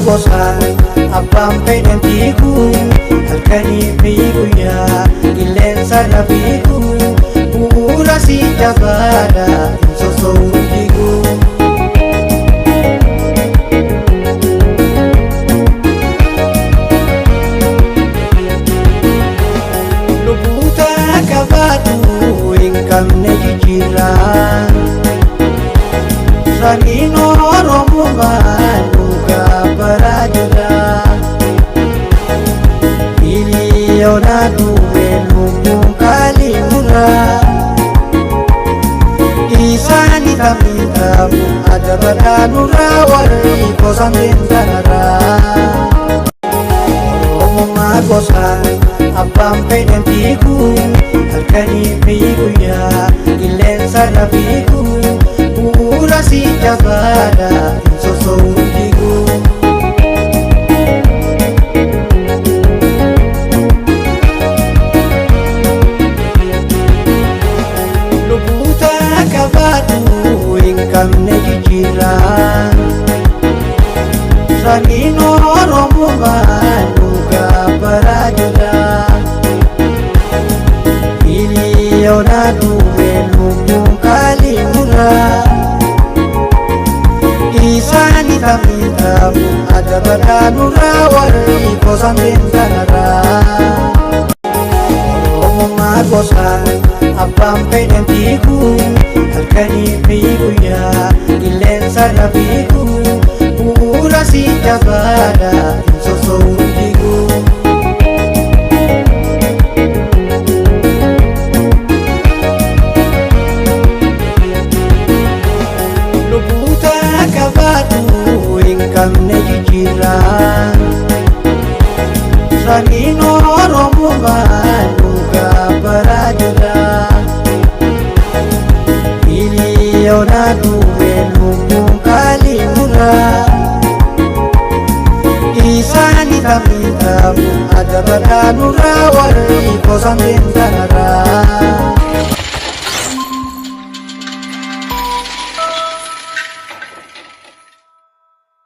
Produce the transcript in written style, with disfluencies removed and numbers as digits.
gosa abbaan fedhan fiigu halkanii fi guyyaa qilleensa irra fiigu bu'uura si jabaadha hin sosso'uun fiigu. Lubbuuta qabaatu hin qabne jijjiirraa saniin Oromummaan bara jira miliyoona duwwee kalimura isaani tamitamu adabadaanurra warri gosan deemtanarra Oromummaa gosa abbaan fedhan fiigu halkanii fi guyyaa qilleensa irra fiigu bu'uura si jabaadha hin sosso'uun fiigu. Lubbuuta qabaatu hin qabne jijjiirraa saniin Oromummaan bara jira miliyoona duwwee kalimura isaani tamitamu adabadaanurra warri gosan deemtanarra Oromummaa gosa abbaan fedhan fiigu halkanii fi guyyaa qilleensa irra fiigu bu'uura si jabaadha hin sosso'uun fiigu. Lubbuuta qabaatu hin qabne jijjiirraa saniin Oromummaan bara jira miliyoona duwwee kalimura isaani tamitamu adabadaanurra warri gosan deemtanarra